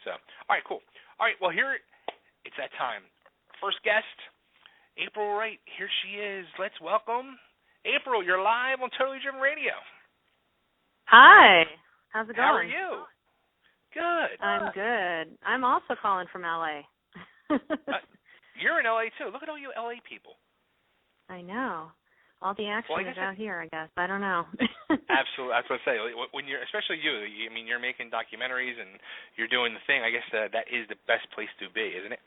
So, all right, cool. All right, well, here, it's that time. First guest, April Wright. Here she is. Let's welcome April. You're live on Totally Driven Radio. Hi. How's it going? How are you? Good. I'm good. I'm also calling from LA. You're in LA too. Look at all you LA people. I know. All the action is out here, I guess. I don't know. Absolutely. I was going to say, when you're, especially you, I mean, you're making documentaries and you're doing the thing. I guess that is the best place to be, isn't it?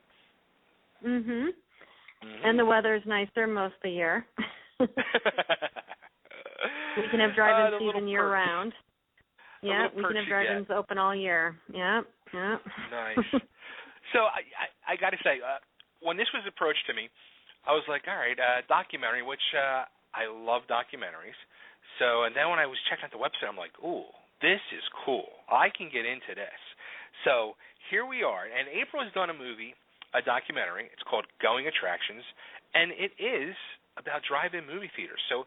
Mhm. And the weather's nicer most of the year. We can have drive-in season year-round. Yeah, we can have drive-ins open all year. Yeah. Nice. So I got to say, when this was approached to me, I was like, all right, documentary, which I love documentaries. So, and then when I was checking out the website, I'm like, ooh, this is cool. I can get into this. So here we are, and April has done a documentary. It's called Going Attractions, and it is about drive-in movie theaters. So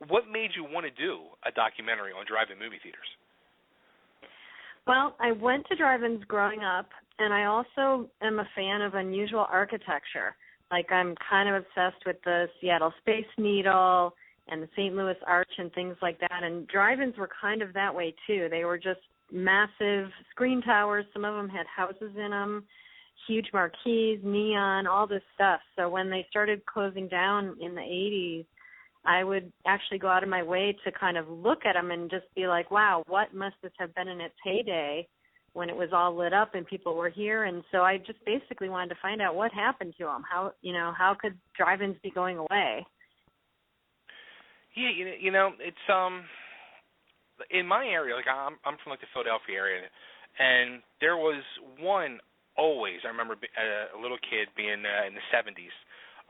what made you want to do a documentary on drive-in movie theaters? Well, I went to drive-ins growing up, and I also am a fan of unusual architecture. Like, I'm kind of obsessed with the Seattle Space Needle and the St. Louis Arch and things like that, and drive-ins were kind of that way, too. They were just massive screen towers. Some of them had houses in them, huge marquees, neon, all this stuff. So when they started closing down in the 80s, I would actually go out of my way to kind of look at them and just be like, wow, what must this have been in its heyday when it was all lit up and people were here? And so I just basically wanted to find out what happened to them. How could drive-ins be going away? Yeah, it's in my area. Like I'm from like the Philadelphia area, and there was one always. I remember a little kid being in the 70s.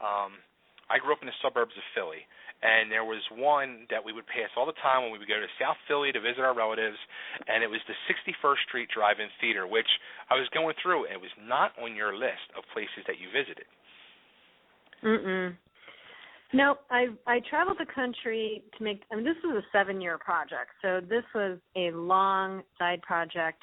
I grew up in the suburbs of Philly, and there was one that we would pass all the time when we would go to South Philly to visit our relatives, and it was the 61st Street Drive-In Theater, which I was going through, and it was not on your list of places that you visited. No, I traveled the country to make, this was a 7-year project, so this was a long side project,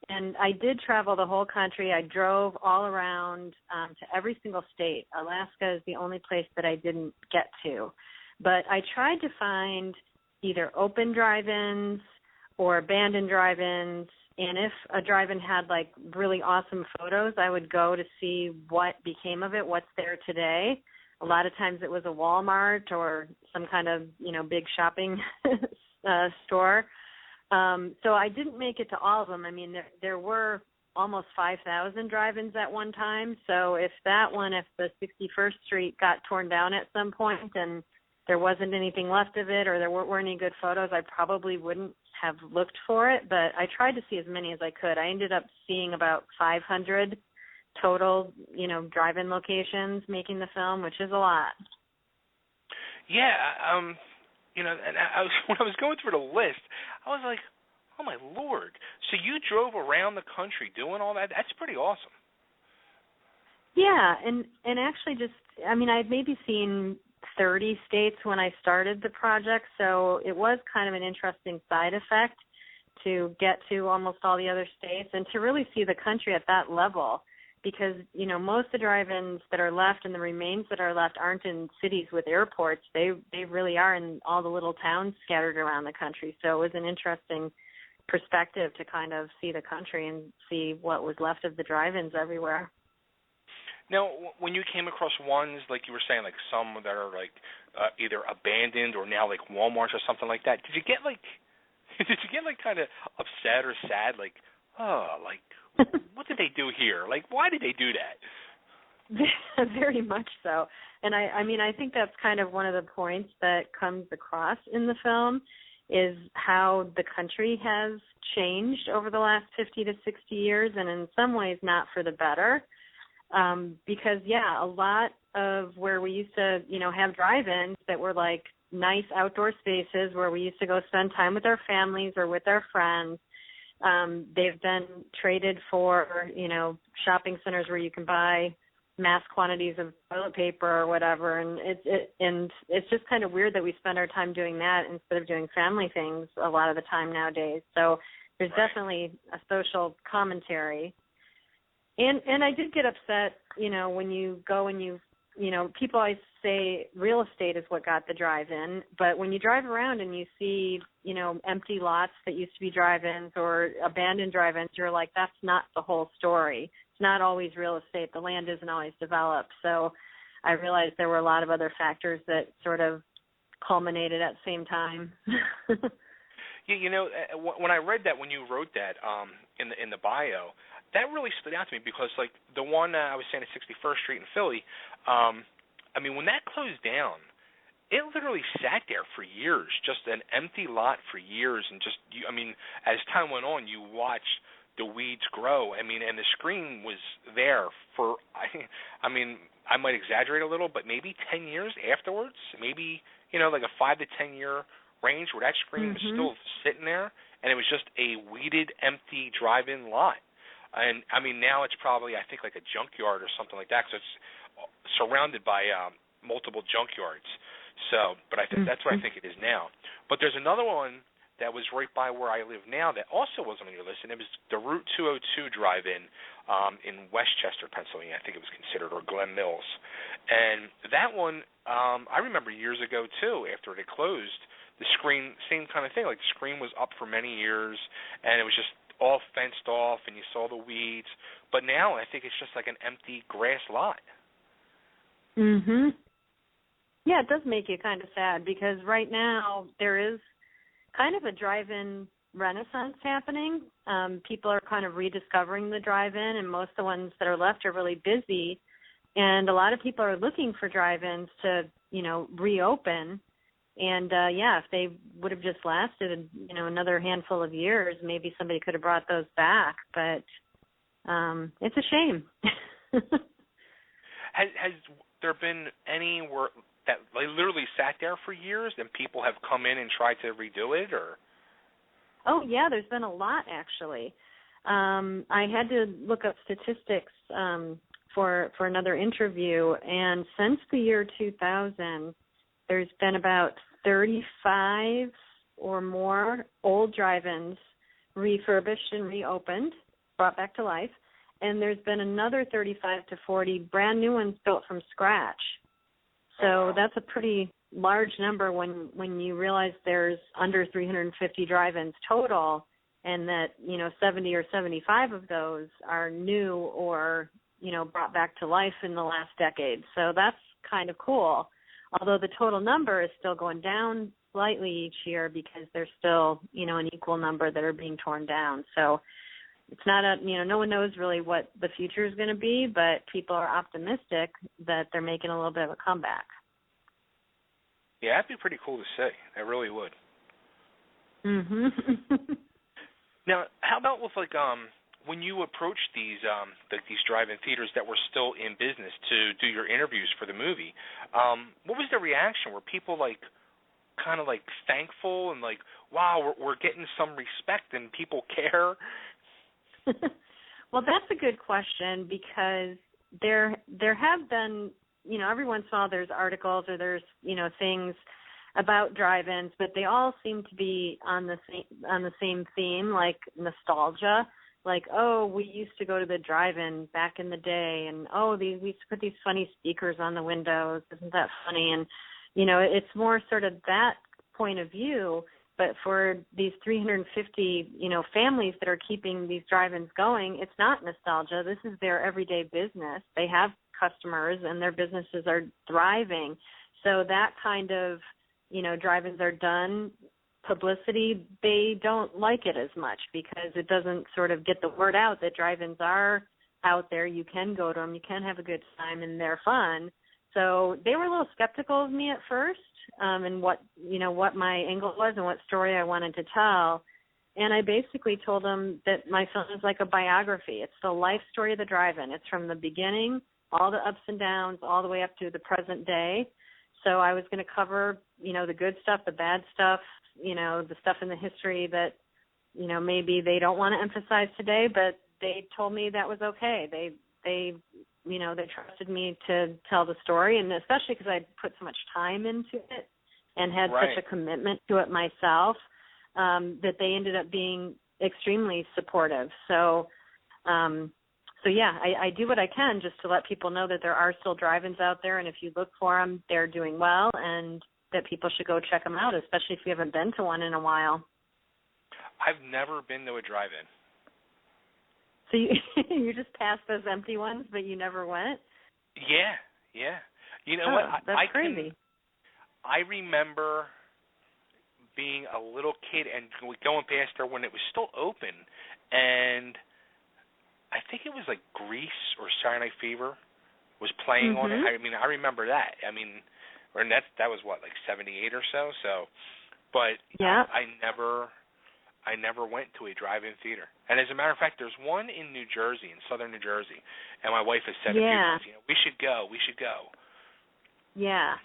and I did travel the whole country. I drove all around to every single state. Alaska is the only place that I didn't get to. But I tried to find either open drive-ins or abandoned drive-ins, and if a drive-in had, like, really awesome photos, I would go to see what became of it, what's there today. A lot of times it was a Walmart or some kind of, big shopping store. So I didn't make it to all of them. I mean, there were almost 5,000 drive-ins at one time. So if the 61st Street got torn down at some point and there wasn't anything left of it or there weren't any good photos, I probably wouldn't have looked for it. But I tried to see as many as I could. I ended up seeing about 500 total, drive-in locations making the film, which is a lot. Yeah, and when I was going through the list, I was like, oh, my Lord. So you drove around the country doing all that? That's pretty awesome. Yeah, and actually I'd maybe seen 30 states when I started the project, so it was kind of an interesting side effect to get to almost all the other states and to really see the country at that level. Because, most of the drive-ins that are left and the remains that are left aren't in cities with airports. They really are in all the little towns scattered around the country. So it was an interesting perspective to kind of see the country and see what was left of the drive-ins everywhere. Now, when you came across ones, like you were saying, like some that are like either abandoned or now like Walmarts or something like that, did you get kind of upset or sad? Like, what did they do here? Like, why did they do that? Very much so. And I think that's kind of one of the points that comes across in the film is how the country has changed over the last 50 to 60 years, and in some ways not for the better. Because, a lot of where we used to, have drive-ins that were like nice outdoor spaces where we used to go spend time with our families or with our friends, they've been traded for, shopping centers where you can buy mass quantities of toilet paper or whatever, and it's just kind of weird that we spend our time doing that instead of doing family things a lot of the time nowadays. So There's Right. definitely a social commentary. And I did get upset, when you go and people always say real estate is what got the drive-in, but when you drive around and you see, empty lots that used to be drive-ins or abandoned drive-ins, you're like, that's not the whole story. It's not always real estate. The land isn't always developed. So I realized there were a lot of other factors that sort of culminated at the same time. Yeah, when I read that, when you wrote that in the bio, that really stood out to me because, like, the one I was saying at 61st Street in Philly, when that closed down, it literally sat there for years, just an empty lot for years, and as time went on, you watched the weeds grow. And the screen was there for, I might exaggerate a little, but maybe 10 years afterwards, maybe, like a 5 to 10 year range where that screen was still sitting there, and it was just a weeded, empty drive-in lot. And now it's probably, I think, like a junkyard or something like that, because it's surrounded by multiple junkyards. So, but I think that's what I think it is now. But there's another one that was right by where I live now that also wasn't on your list, and it was the Route 202 drive-in in Westchester, Pennsylvania, I think it was considered, or Glen Mills. And that one, I remember years ago too, after it had closed, the screen, same kind of thing, like the screen was up for many years, and it was just all fenced off, and you saw the weeds. But now I think it's just like an empty grass lot. Yeah, it does make you kind of sad because right now there is kind of a drive-in renaissance happening. People are kind of rediscovering the drive-in, and most of the ones that are left are really busy. And a lot of people are looking for drive-ins to, reopen. And, if they would have just lasted, another handful of years, maybe somebody could have brought those back. But it's a shame. Has there been any where that literally sat there for years and people have come in and tried to redo it, or? Oh, yeah, there's been a lot, actually. I had to look up statistics for another interview, and since the year 2000, there's been about 35 or more old drive-ins refurbished and reopened, brought back to life, and there's been another 35 to 40 brand new ones built from scratch. So that's a pretty large number when you realize there's under 350 drive-ins total, and that 70 or 75 of those are new or brought back to life in the last decade. So that's kind of cool. Although the total number is still going down slightly each year because there's still an equal number that are being torn down. So it's not no one knows really what the future is going to be, but people are optimistic that they're making a little bit of a comeback. Yeah, that'd be pretty cool to see. That really would. Now, how about with when you approached these drive-in theaters that were still in business to do your interviews for the movie? What was the reaction? Were people kind of thankful and wow, we're getting some respect and people care? Well, that's a good question because there have been, every once in a while there's articles or there's, things about drive-ins, but they all seem to be on the same theme, like nostalgia. Like, oh, we used to go to the drive-in back in the day, and we used to put these funny speakers on the windows. Isn't that funny? And, it's more sort of that point of view. But for these 350, families that are keeping these drive-ins going, it's not nostalgia. This is their everyday business. They have customers, and their businesses are thriving. So that kind of, drive-ins are done. Publicity, they don't like it as much because it doesn't sort of get the word out that drive-ins are out there. You can go to them, you can have a good time, and they're fun. So they were a little skeptical of me at first, and what my angle was and what story I wanted to tell. And I basically told them that my film is like a biography. It's the life story of the drive-in. It's from the beginning, all the ups and downs, all the way up to the present day. So I was going to cover, the good stuff, the bad stuff, the stuff in the history that, maybe they don't want to emphasize today, but they told me that was okay. They trusted me to tell the story, and especially because I'd put so much time into it and had such a commitment to it myself, that they ended up being extremely supportive. So yeah, I do what I can just to let people know that there are still drive-ins out there, and if you look for them, they're doing well, and that people should go check them out, especially if you haven't been to one in a while. I've never been to a drive-in. So you just passed those empty ones, but you never went? Yeah. You know what? That's crazy. I remember being a little kid and going past there when it was still open, and I think it was like Grease or Saturday Night Fever was playing on it. I mean, I remember that. I mean, and that was what, like 78 or so. But yeah. I never went to a drive-in theater. And as a matter of fact, there's one in New Jersey, in southern New Jersey, and my wife has said a few times, we should go. Yeah,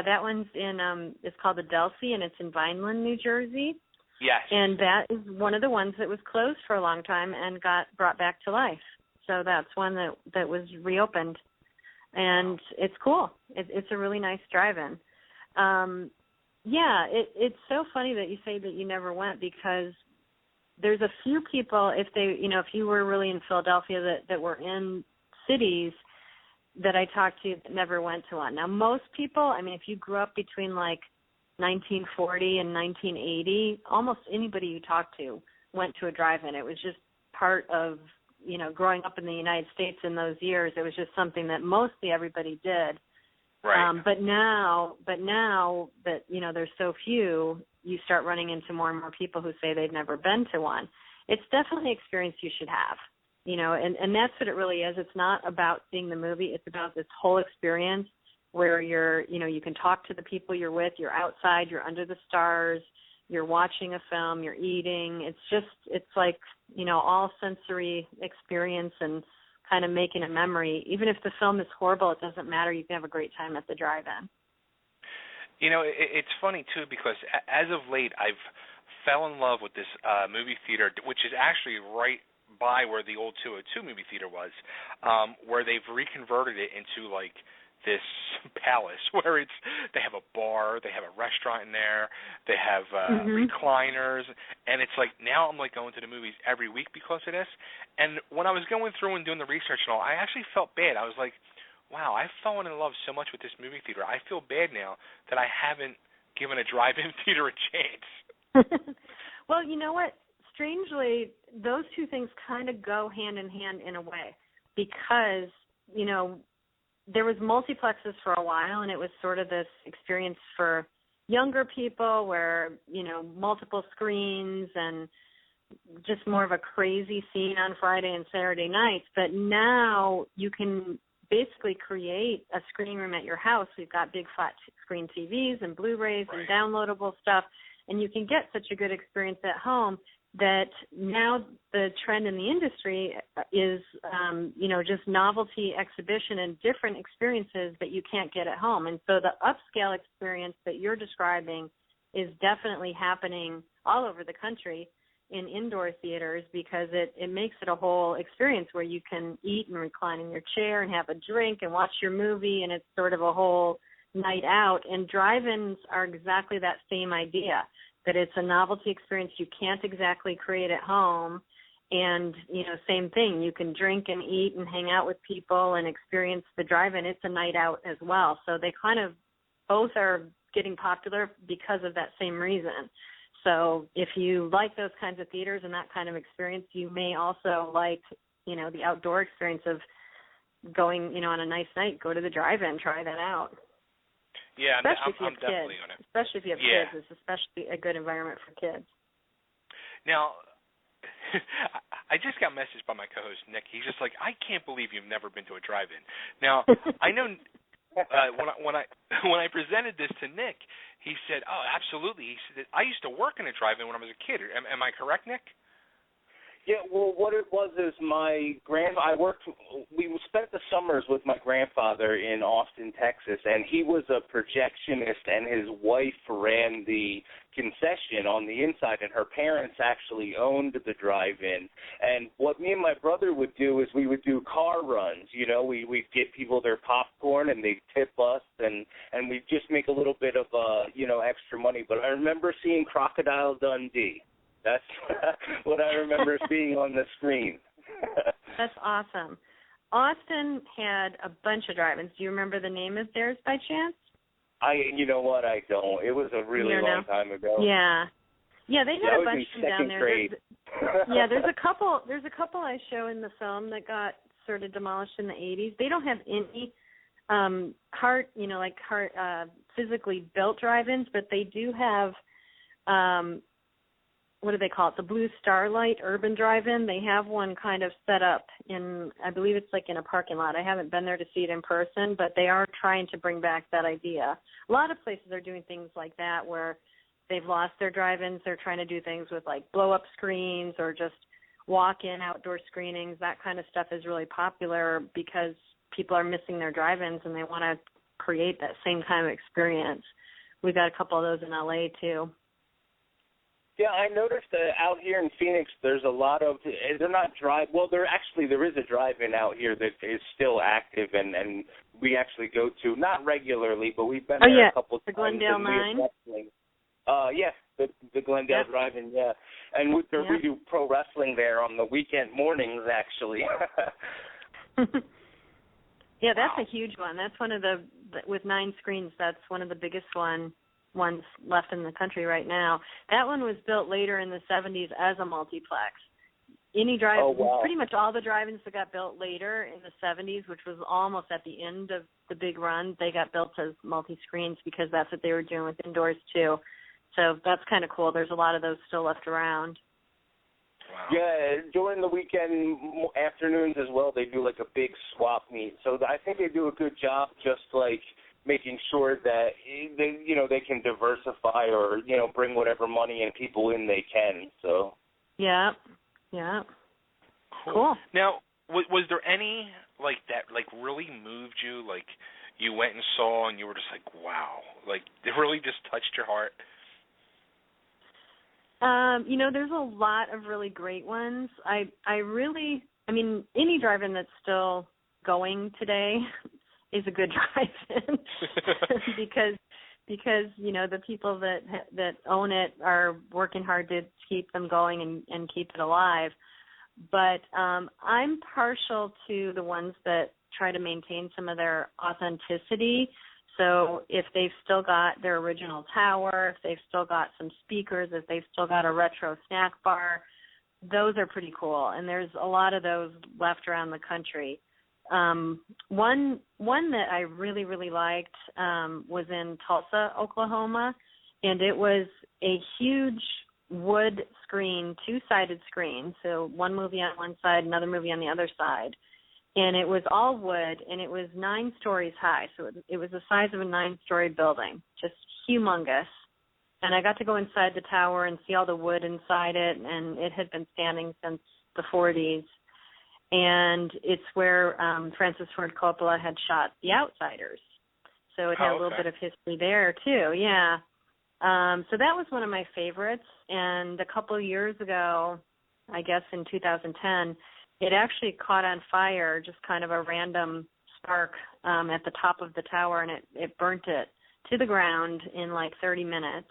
that one's in it's called Adelphi, and it's in Vineland, New Jersey. Yes. And that is one of the ones that was closed for a long time and got brought back to life. So that's one that was reopened. And it's cool. It's a really nice drive-in. Yeah, it's so funny that you say that you never went, because there's a few people, if you were really in Philadelphia that were in cities that I talked to that never went to one. Now, most people, I mean, if you grew up between like 1940 and 1980, almost anybody you talked to went to a drive-in. It was just part of, growing up in the United States in those years. It was just something that mostly everybody did. Right. But now that, there's so few, you start running into more and more people who say they've never been to one. It's definitely an experience you should have, and that's what it really is. It's not about seeing the movie. It's about this whole experience where you can talk to the people you're with, you're outside, you're under the stars, you're watching a film, you're eating. It's like, all sensory experience and kind of making a memory. Even if the film is horrible, it doesn't matter. You can have a great time at the drive-in. It's funny, too, because as of late, I've fell in love with this movie theater, which is actually right by where the old 202 movie theater was, where they've reconverted it into, like, this palace where they have a bar, they have a restaurant in there, they have recliners, and it's like now I'm like going to the movies every week because of this. And when I was going through and doing the research and all, I actually felt bad. I was like, wow, I've fallen in love so much with this movie theater. I feel bad now that I haven't given a drive-in theater a chance. Well, you know what? Strangely, those two things kind of go hand in hand in a way, because, there was multiplexes for a while, and it was sort of this experience for younger people where, multiple screens and just more of a crazy scene on Friday and Saturday nights. But now you can basically create a screening room at your house. We've got big flat screen TVs and Blu-rays and downloadable stuff, and you can get such a good experience at home that now the trend in the industry is, just novelty exhibition and different experiences that you can't get at home. And so the upscale experience that you're describing is definitely happening all over the country in indoor theaters, because it makes it a whole experience where you can eat and recline in your chair and have a drink and watch your movie, and it's sort of a whole night out. And drive-ins are exactly that same idea, that it's a novelty experience you can't exactly create at home. And, same thing, you can drink and eat and hang out with people and experience the drive-in. It's a night out as well. So they kind of both are getting popular because of that same reason. So if you like those kinds of theaters and that kind of experience, you may also like, the outdoor experience of going, on a nice night, go to the drive-in, try that out. Yeah, I'm definitely on it. Especially if you have kids, it's especially a good environment for kids. Now, I just got messaged by my co-host, Nick. He's just like, I can't believe you've never been to a drive-in. Now, I know when I presented this to Nick, he said, oh, absolutely. He said, I used to work in a drive-in when I was a kid. Am I correct, Nick? Yeah, well, what it was is we spent the summers with my grandfather in Austin, Texas, and he was a projectionist, and his wife ran the concession on the inside, and her parents actually owned the drive-in. And what me and my brother would do is we would do car runs. We'd get people their popcorn, and they'd tip us, and we'd just make a little bit of, extra money. But I remember seeing Crocodile Dundee. That's what I remember seeing on the screen. That's awesome. Austin had a bunch of drive-ins. Do you remember the name of theirs by chance? You know what? I don't. It was a really long time ago. Yeah. Yeah, they had a bunch of them down there. There's a couple I show in the film that got sort of demolished in the 80s. They don't have any physically built drive-ins, but they do have what do they call it? The Blue Starlight Urban Drive-In. They have one kind of set up in, I believe it's like in a parking lot. I haven't been there to see it in person, but they are trying to bring back that idea. A lot of places are doing things like that where they've lost their drive-ins. They're trying to do things with like blow-up screens or just walk-in outdoor screenings. That kind of stuff is really popular because people are missing their drive-ins and they want to create that same kind of experience. We've got a couple of those in LA too. Yeah, I noticed that out here in Phoenix, there's a lot of, they're not there is a drive-in out here that is still active, and we actually go to, not regularly, but we've been there a couple of times. The Glendale 9? The Glendale Drive-In, yeah. And we do pro wrestling there on the weekend mornings, actually. Yeah, that's a huge one. That's one of with 9 screens, that's one of the biggest ones left in the country right now. That one was built later in the 70s as a multiplex. Pretty much all the drive-ins that got built later in the 70s, which was almost at the end of the big run, they got built as multi-screens because that's what they were doing with indoors too. So that's kind of cool. There's a lot of those still left around. Wow. Yeah, during the weekend afternoons as well, they do like a big swap meet. So I think they do a good job just like making sure that they can diversify or bring whatever money and people in they can. So yeah. Cool. Now, was there any like that like really moved you, like you went and saw and you were just like, wow, like it really just touched your heart? There's a lot of really great ones. Any drive-in that's still going today is a good drive-in because the people that own it are working hard to keep them going and keep it alive. But I'm partial to the ones that try to maintain some of their authenticity. So if they've still got their original tower, if they've still got some speakers, if they've still got a retro snack bar, those are pretty cool. And there's a lot of those left around the country. One that I really, really liked was in Tulsa, Oklahoma, and it was a huge wood screen, 2-sided screen, so one movie on one side, another movie on the other side. And it was all wood, and it was 9 stories high, so it was the size of a 9-story building, just humongous. And I got to go inside the tower and see all the wood inside it, and it had been standing since the 40s. And it's where Francis Ford Coppola had shot The Outsiders. So it had a little bit of history there, too, yeah. So that was one of my favorites. And a couple of years ago, I guess in 2010, it actually caught on fire, just kind of a random spark at the top of the tower, and it burnt it to the ground in like 30 minutes.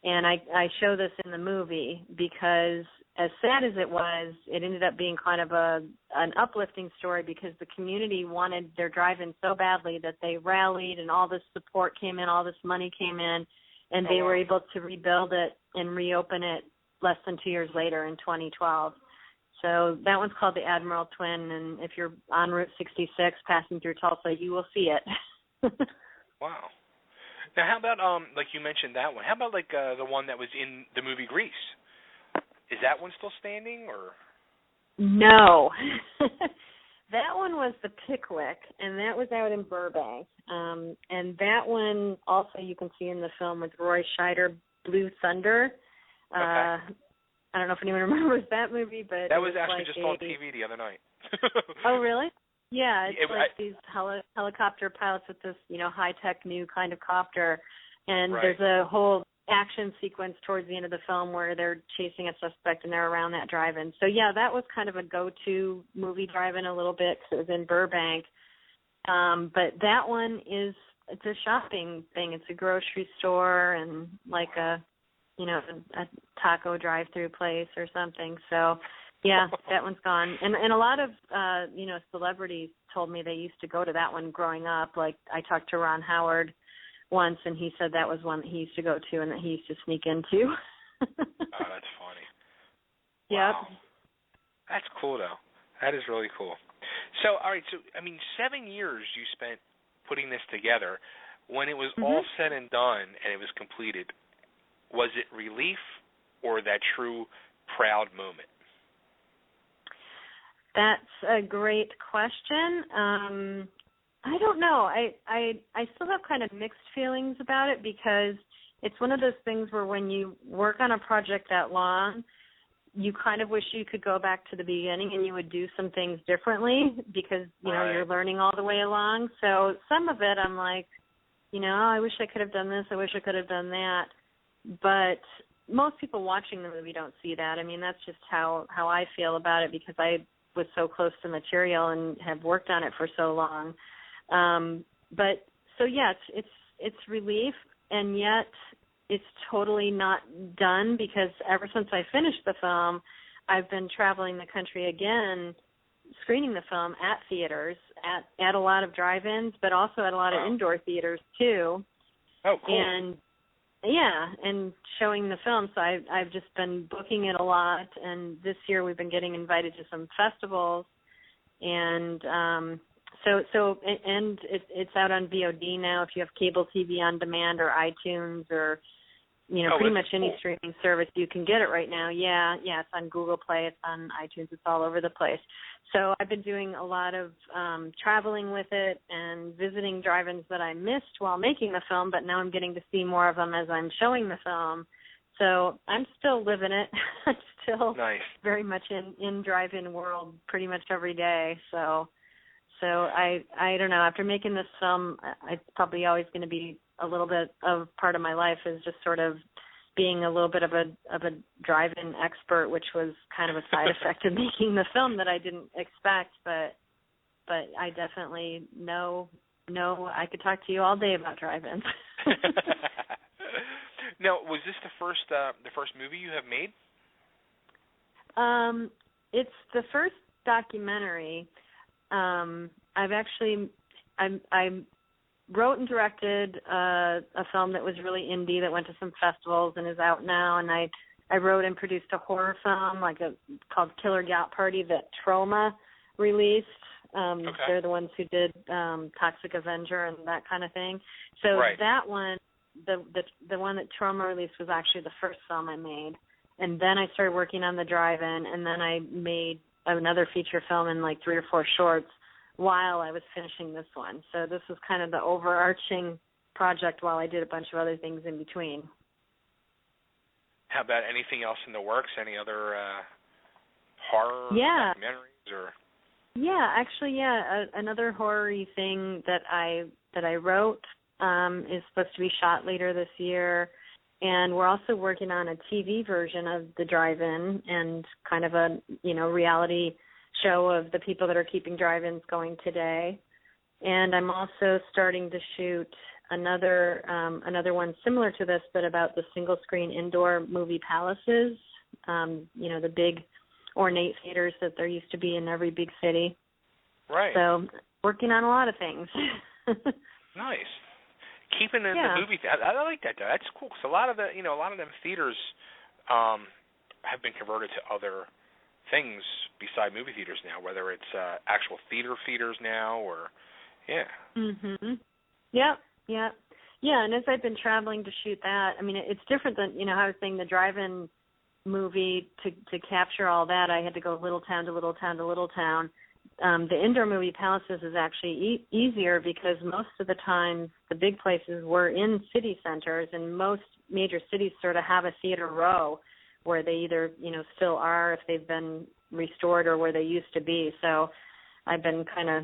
And I show this in the movie because as sad as it was, it ended up being kind of an uplifting story because the community wanted their drive-in so badly that they rallied and all this support came in, all this money came in, and they were able to rebuild it and reopen it less than 2 years later in 2012. So that one's called the Admiral Twin, and if you're on Route 66 passing through Tulsa, you will see it. Wow. Now, how about, like you mentioned that one, how about like the one that was in the movie Grease? Is that one still standing, or? No. That one was the Pickwick, and that was out in Burbank. And that one also you can see in the film with Roy Scheider, Blue Thunder. Okay. I don't know if anyone remembers that movie, but that was actually just on TV the other night. Oh, really? Yeah, it's these helicopter pilots with this, high-tech new kind of copter, and there's a whole action sequence towards the end of the film where they're chasing a suspect and they're around that drive-in. So, yeah, that was kind of a go-to movie drive-in a little bit because it was in Burbank. But that one it's a shopping thing. It's a grocery store and like a a taco drive-through place or something. So, yeah, that one's gone. And a lot of, celebrities told me they used to go to that one growing up. Like, I talked to Ron Howard once, and he said that was one that he used to go to and that he used to sneak into. Oh, that's funny. Yep. Wow. That's cool, though. That is really cool. So, all right, 7 years you spent putting this together. When it was all said and done and it was completed, was it relief or that true proud moment? That's a great question. I don't know. I still have kind of mixed feelings about it because it's one of those things where when you work on a project that long, you kind of wish you could go back to the beginning and you would do some things differently because, you're learning all the way along. So some of it I'm like, I wish I could have done this. I wish I could have done that. But most people watching the movie don't see that. I mean, that's just how I feel about it because I was so close to material and have worked on it for so long. But so yeah, it's relief, and yet it's totally not done because ever since I finished the film, I've been traveling the country again, screening the film at theaters, at a lot of drive-ins, but also at a lot of indoor theaters too. Oh, cool. And yeah, and showing the film. So I've just been booking it a lot, and this year we've been getting invited to some festivals, and it's out on VOD now. If you have cable TV on demand or iTunes or pretty much any streaming service, you can get it right now. Yeah, it's on Google Play, it's on iTunes, it's all over the place. So I've been doing a lot of traveling with it and visiting drive-ins that I missed while making the film, but now I'm getting to see more of them as I'm showing the film. So I'm still living it. I'm still very much in drive-in world pretty much every day. So I don't know. After making this film, it's probably always going to be a little bit of part of my life is just sort of being a little bit of a drive-in expert, which was kind of a side effect of making the film that I didn't expect. But I definitely know I could talk to you all day about drive-ins. Now, was this the first movie you have made? It's the first documentary. I wrote and directed a film that was really indie that went to some festivals and is out now, and I wrote and produced a horror film called Killer Yacht Party that Troma released. They're the ones who did Toxic Avenger and that kind of thing. So that one, the one that Troma released was actually the first film I made, and then I started working on the drive-in, and then I made another feature film in like 3 or 4 shorts while I was finishing this one. So this was kind of the overarching project while I did a bunch of other things in between. How about anything else in the works? Any other horror documentaries? Or? Yeah, actually, another horror-y thing that I wrote is supposed to be shot later this year. And we're also working on a TV version of the drive-in and kind of a, reality show of the people that are keeping drive-ins going today. And I'm also starting to shoot another one similar to this, but about the single-screen indoor movie palaces, the big ornate theaters that there used to be in every big city. Right. So working on a lot of things. Nice. Keeping in the movie, I like that. That's cool because a lot of them theaters have been converted to other things beside movie theaters now, whether it's actual theaters now or Mhm. Yep. Yeah. And as I've been traveling to shoot that, I mean, it's different than how I was saying the drive-in movie to capture all that. I had to go little town to little town to little town. The indoor movie palaces is actually easier because most of the time the big places were in city centers, and most major cities sort of have a theater row where they either, still are if they've been restored or where they used to be. So I've been kind of,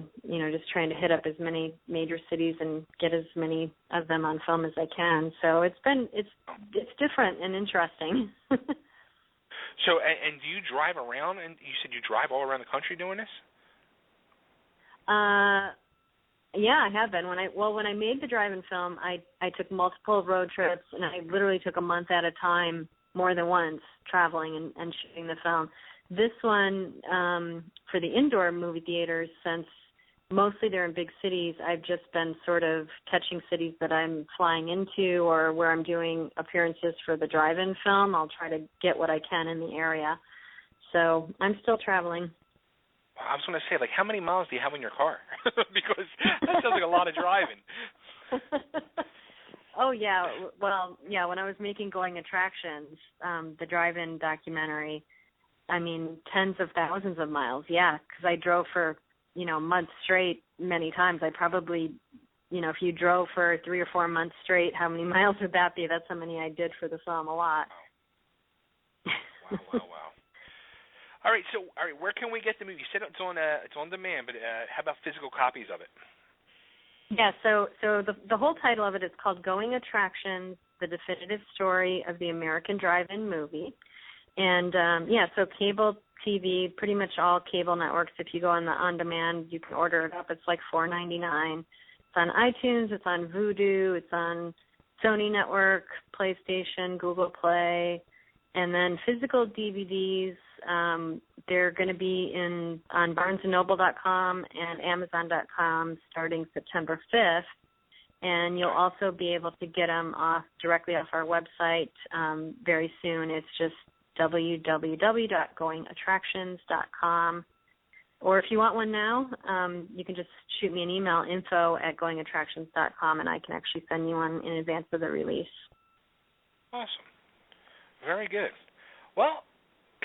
just trying to hit up as many major cities and get as many of them on film as I can. So it's different and interesting. So, and do you drive around, and you said you drive all around the country doing this? Yeah, I have been. When I made the drive-in film, I took multiple road trips, and I literally took a month at a time, more than once, traveling and shooting the film. This one, for the indoor movie theaters, since mostly they're in big cities, I've just been sort of catching cities that I'm flying into or where I'm doing appearances for the drive-in film. I'll try to get what I can in the area. So I'm still traveling. I was going to say, like, how many miles do you have in your car? Because that sounds like a lot of driving. Oh, yeah. Well, yeah, when I was making Going Attractions, the drive-in documentary, I mean, tens of thousands of miles, yeah, because I drove for, months straight many times. I probably, if you drove for 3 or 4 months straight, how many miles would that be? That's how many I did for the film, a lot. Wow. All right, where can we get the movie? You said it's on demand, but how about physical copies of it? Yeah, so the whole title of it is called Going Attractions: The Definitive Story of the American Drive-In Movie. And, so cable TV, pretty much all cable networks, if you go on the on-demand, you can order it up. It's like $4.99. It's on iTunes, it's on Vudu, it's on Sony Network, PlayStation, Google Play. And then physical DVDs, they're going to be on BarnesandNoble.com and Amazon.com starting September 5th. And you'll also be able to get them directly off our website very soon. It's just www.goingattractions.com. Or if you want one now, you can just shoot me an email, info@goingattractions.com, and I can actually send you one in advance of the release. Awesome. Very good. Well,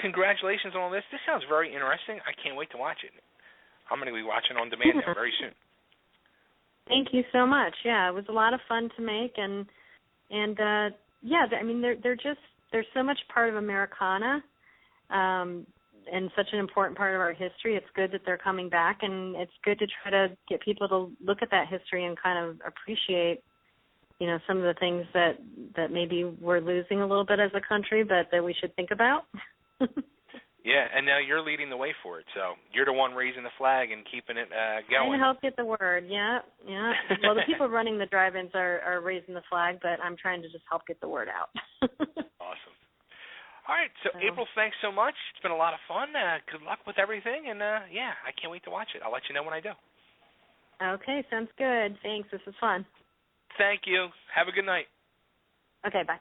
congratulations on all this. This sounds very interesting. I can't wait to watch it. I'm going to be watching on demand now very soon. Thank you so much. Yeah, it was a lot of fun to make, and I mean, they're so much part of Americana, and such an important part of our history. It's good that they're coming back, and it's good to try to get people to look at that history and kind of appreciate, some of the things that maybe we're losing a little bit as a country, but that we should think about. Yeah, and now you're leading the way for it, so you're the one raising the flag and keeping it going. Trying to help get the word, yeah. Well, the people running the drive-ins are raising the flag, but I'm trying to just help get the word out. Awesome. All right, so April, thanks so much. It's been a lot of fun. Good luck with everything, and I can't wait to watch it. I'll let you know when I do. Okay, sounds good. Thanks. This was fun. Thank you. Have a good night. Okay, bye.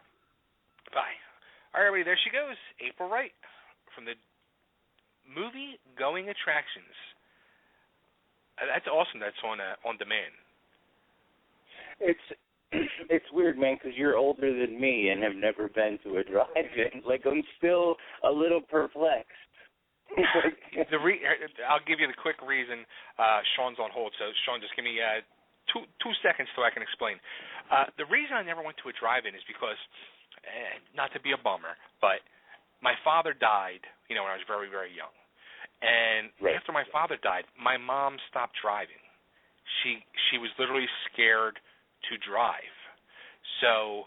Bye. All right, everybody, there she goes, April Wright from the movie Going Attractions. That's awesome. That's on demand. It's weird, man, because you're older than me and have never been to a drive-in. Like, I'm still a little perplexed. I'll give you the quick reason. Sean's on hold, so Sean, just give me two seconds so I can explain. The reason I never went to a drive-in is because, not to be a bummer, but my father died, when I was very, very young. And after my father died, my mom stopped driving. She was literally scared to drive. So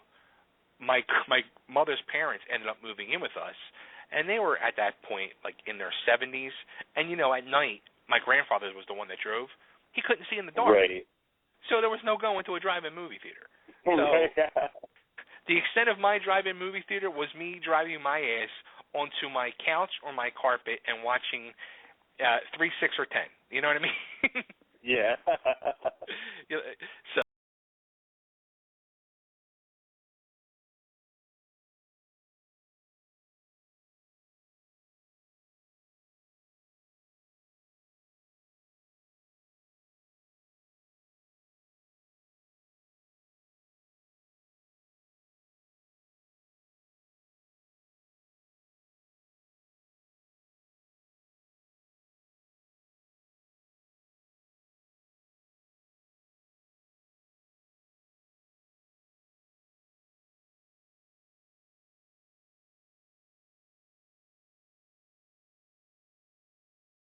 my mother's parents ended up moving in with us, and they were at that point like in their 70s. And at night, my grandfather was the one that drove. He couldn't see in the dark. Right. So there was no going to a drive-in movie theater. So the extent of my drive-in movie theater was me driving my ass onto my couch or my carpet and watching 3, 6, or 10. You know what I mean? Yeah. So